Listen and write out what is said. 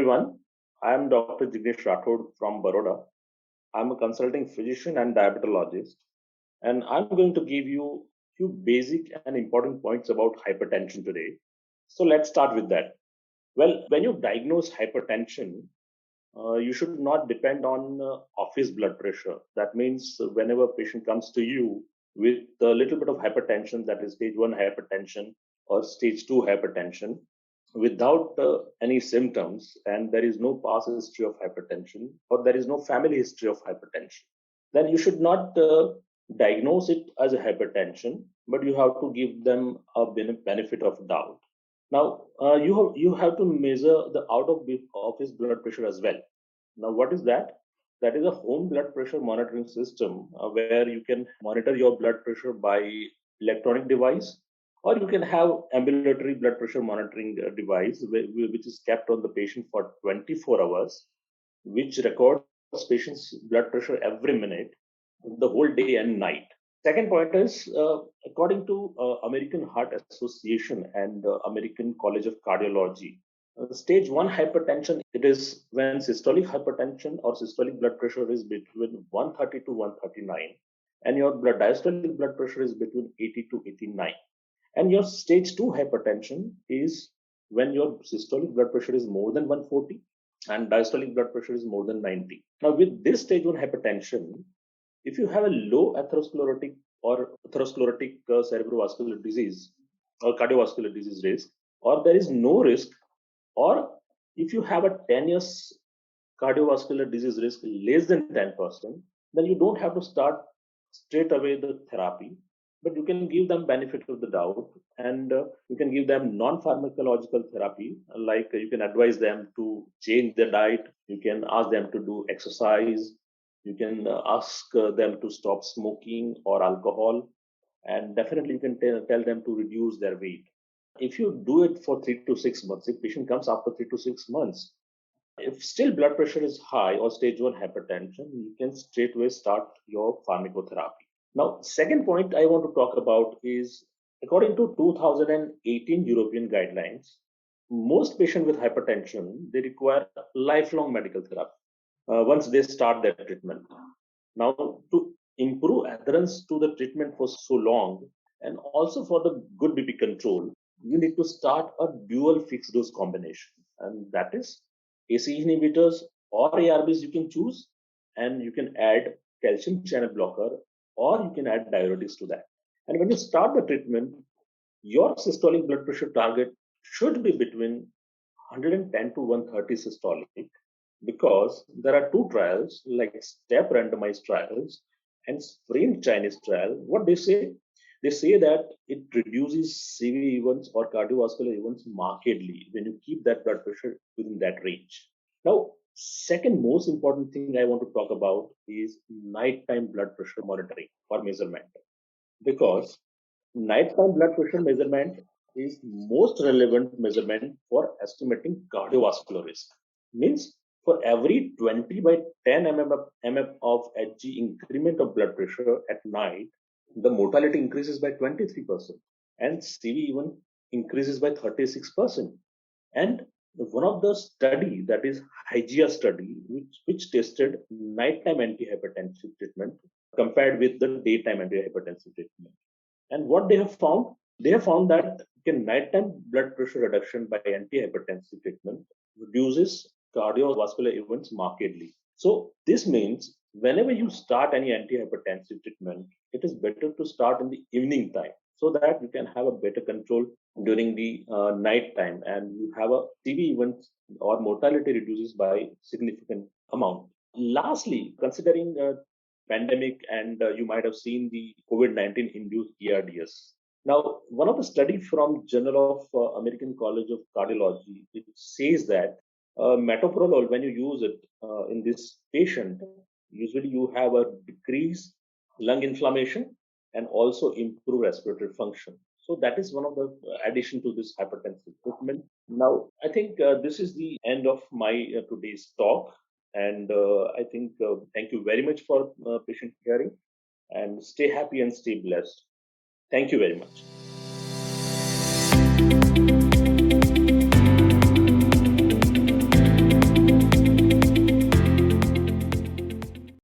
everyone. I am Dr. Jignesh Rathod from Baroda. I'm a consulting physician and diabetologist, and I'm going to give you a few basic and important points about hypertension today. So let's start with that. Well, when you diagnose hypertension, you should not depend on office blood pressure. That means whenever a patient comes to you with a little bit of hypertension, that is stage 1 hypertension or stage 2 hypertension, without any symptoms, and there is no past history of hypertension or there is no family history of hypertension, then you should not diagnose it as a hypertension, but you have to give them a benefit of doubt. Now, you have to measure the out of office blood pressure as well. Now, what is that? That is a home blood pressure monitoring system where you can monitor your blood pressure by electronic device, or you can have ambulatory blood pressure monitoring device which is kept on the patient for 24 hours, which records patient's blood pressure every minute, the whole day and night. Second point is, according to American Heart Association and American College of Cardiology, stage 1 hypertension, it is when systolic hypertension or systolic blood pressure is between 130 to 139, and your diastolic blood pressure is between 80 to 89. And your stage 2 hypertension is when your systolic blood pressure is more than 140 and diastolic blood pressure is more than 90. Now, with this stage 1 hypertension, if you have a low atherosclerotic or atherosclerotic cerebrovascular disease or cardiovascular disease risk, or there is no risk, or if you have a 10 years cardiovascular disease risk less than 10%, then you don't have to start straight away the therapy, but you can give them benefit of the doubt, and you can give them non-pharmacological therapy, like you can advise them to change their diet, you can ask them to do exercise, you can ask them to stop smoking or alcohol, and definitely you can tell them to reduce their weight. If you do it for 3 to 6 months, if patient comes after 3 to 6 months, if still blood pressure is high or stage 1 hypertension, you can straightway start your pharmacotherapy. Now, second point I want to talk about is, according to 2018 European guidelines, most patients with hypertension, they require lifelong medical therapy once they start their treatment. Now, to improve adherence to the treatment for so long, and also for the good BP control, you need to start a dual fixed dose combination, and that is ACE inhibitors or ARBs you can choose, and you can add calcium channel blocker, or you can add diuretics to that. And when you start the treatment, your systolic blood pressure target should be between 110 to 130 systolic, because there are two trials like step randomized trials and sprint Chinese trial. What they say? They say that it reduces CV events or cardiovascular events markedly when you keep that blood pressure within that range. Now, second most important thing I want to talk about is nighttime blood pressure monitoring or measurement, because nighttime blood pressure measurement is most relevant measurement for estimating cardiovascular risk. Means for every 20 by 10 mm of Hg increment of blood pressure at night, the mortality increases by 23% and CV even increases by 36%. And one of the study, that is Hygia study, which tested nighttime antihypertensive treatment compared with the daytime antihypertensive treatment. And what they have found? They have found that nighttime blood pressure reduction by antihypertensive treatment reduces cardiovascular events markedly. So this means whenever you start any antihypertensive treatment, it is better to start in the evening time so that you can have a better control during the night time, and you have a CV events or mortality reduces by significant amount. Lastly, considering pandemic, and you might have seen the COVID-19 induced ERDS. Now, one of the study from Journal of American College of Cardiology, it says that metoprolol, when you use it in this patient, usually you have a decrease lung inflammation and also improve respiratory function. So that is one of the addition to this hypertensive treatment. Now, I think this is the end of my today's talk. And I think thank you very much for patient hearing, and stay happy and stay blessed. Thank you very much.